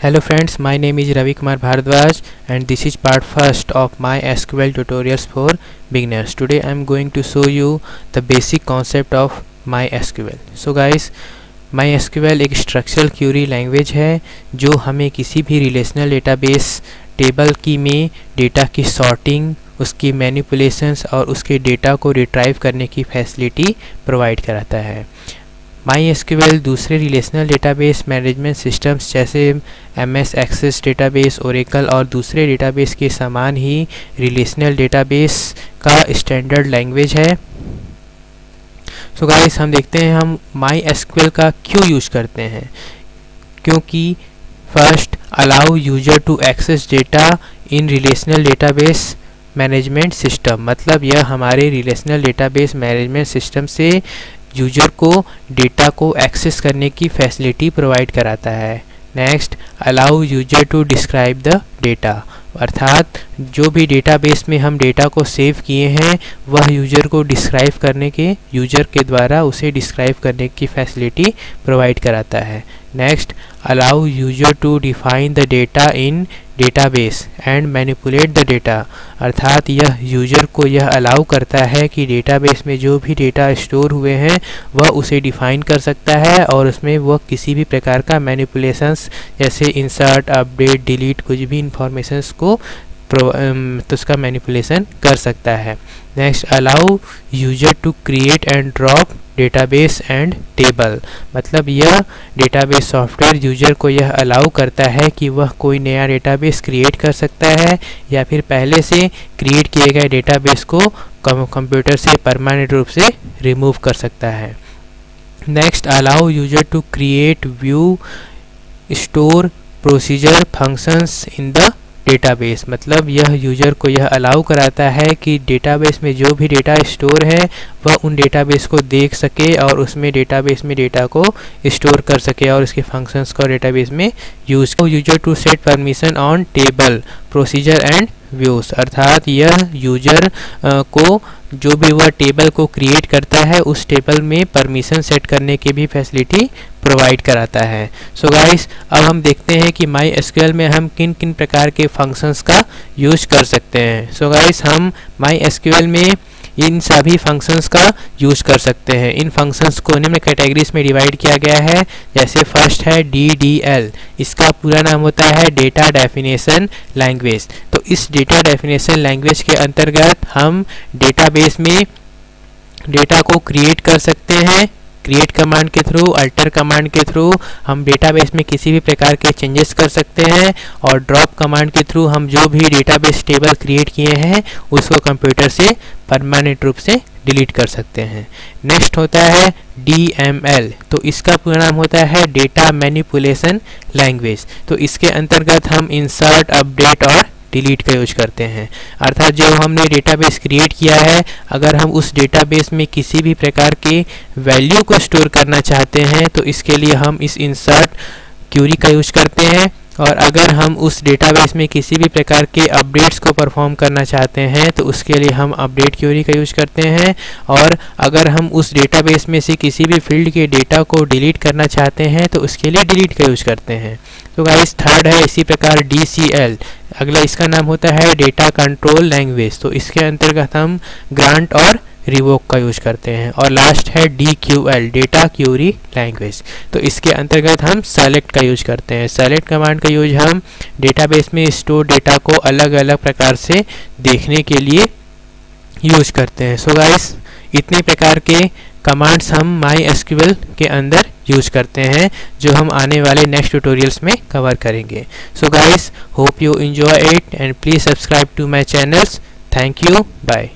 Hello friends, my name is Ravi Kumar Bhardwaj and this is part first of my SQL tutorials for beginners. Today I am going to show you the basic concept of MySQL. So guys, MySQL एक structural Curie language है जो हमें किसी भी relational database table की में data की sorting, उसकी मैनिपुलेशंस और उसके डेटा को रिट्राइव करने की फैसिलिटी प्रोवाइड कराता है। MySQL दूसरे रिलेशनल डेटाबेस मैनेजमेंट सिस्टम्स जैसे MS एक्सेस डेटाबेस, ओरेकल और दूसरे डेटाबेस के समान ही रिलेशनल डेटाबेस का स्टैंडर्ड लैंग्वेज है। सो गाइस, हम देखते हैं हम MySQL का क्यों यूज़ करते हैं। क्योंकि first, allow user to access data in relational database management system, मतलब यह हमारे रिलेशनल डेटाबेस मैनेजमेंट सिस्टम से यूजर को डेटा को एक्सेस करने की फैसिलिटी प्रोवाइड कराता है। Next, allow user to describe the data, अर्थात जो भी डेटाबेस में हम डेटा को सेव किए हैं वह यूजर को डिस्क्राइब करने के, यूजर के द्वारा उसे डिस्क्राइब करने की फैसिलिटी प्रोवाइड कराता है। Next, allow user to define the data in database and manipulate the data, अर्थात यह यूजर को यह अलाउ करता है कि डेटाबेस में जो भी डेटा स्टोर हुए हैं वह उसे डिफाइन कर सकता है और उसमें वह किसी भी प्रकार का मैनिपुलेशंस जैसे इंसर्ट, अपडेट, डिलीट, कुछ भी इंफॉर्मेशंस को तो उसका मैनिपुलेशन कर सकता है। Next, allow user to create and drop database and table, मतलब यह डेटाबेस सॉफ्टवेयर यूजर को यह अलाउ करता है कि वह कोई नया डेटाबेस क्रिएट कर सकता है या फिर पहले से क्रिएट किए गए डेटाबेस को कंप्यूटर से परमानेंट रूप से रिमूव कर सकता है। Next, allow user to create, view, store, procedure, functions in the database, मतलब यह यूजर को यह अलाउ कराता है कि डेटाबेस में जो भी डेटा स्टोर है वह उन डेटाबेस को देख सके और उसमें डेटाबेस में डेटा को स्टोर कर सके और इसके फंक्शंस को डेटाबेस में use. User to set permission on table, procedure and views, अर्थात यह यूजर को जो भी वह टेबल को क्रिएट करता है उस टेबल में परमिशन सेट करने की भी फैसिलिटी प्रोवाइड कराता है। सो गाइस, अब हम देखते हैं कि MySQL में हम किन किन प्रकार के फंक्शंस का यूज कर सकते हैं। सो गाइस, हम MySQL में इन सभी फंक्शंस का यूज कर सकते हैं। इन फंक्शंस को निम्न कैटेगरीज में डिवाइड किया गया है। जैसे फर्स्ट है DDL, इसका पूरा नाम होता है डेटा डेफिनेशन लैंग्वेज। तो इस डेटा डेफिनेशन लैंग्वेज के अंतर्गत हम डेटाबेस में डेटा को क्रिएट कर सकते हैं। क्रिएट कमांड के थ्रू, अल्टर कमांड के थ्रू हम डेटाबेस में किसी भी प्रकार के चेंजेस कर सकते हैं और ड्रॉप कमांड के थ्रू हम जो भी डेटाबेस टेबल क्रिएट किए हैं उसको कंप्यूटर से परमानेंट रूप से डिलीट कर सकते हैं। नेक्स्ट होता है DML, तो इसका पूरा नाम होता है डेटा मैनिपुलेशन लैंग्वेज। तो इसके अंतर्गत हम इंसर्ट, अपडेट और डिलीट का यूज करते हैं, अर्थात जो हमने डेटाबेस क्रिएट किया है अगर हम उस डेटाबेस में किसी भी प्रकार के वैल्यू को स्टोर करना चाहते हैं तो इसके लिए हम इस इंसर्ट क्यूरी का यूज करते हैं। और अगर हम उस डेटाबेस में किसी भी प्रकार के अपडेट्स को परफॉर्म करना चाहते हैं तो उसके लिए हम अपडेट क्यूरी का यूज करते हैं। और अगर हम उस डेटाबेस में से किसी भी फील्ड के डेटा को डिलीट करना चाहते हैं तो उसके लिए डिलीट का यूज करते हैं। तो गाइस, थर्ड है इसी प्रकार DCL, अगला इसका नाम होता है डेटा कंट्रोल लैंग्वेज। तो इसके अंतर्गत हम ग्रांट और रिवोक का यूज करते हैं। और लास्ट है DQL, डेटा क्यूरी लैंग्वेज। तो इसके अंतर्गत हम सेलेक्ट का यूज करते हैं। सेलेक्ट कमांड का यूज हम डेटाबेस में स्टोर डेटा को अलग अलग प्रकार से देखने के लिए यूज करते हैं। सो गाइस, इतने प्रकार के कमांड्स हम MySQL के अंदर यूज करते हैं जो हम आने वाले नेक्स्ट ट्यूटोरियल्स में कवर करेंगे। So guys, hope you enjoy it and please subscribe to my channels. Thank you, bye.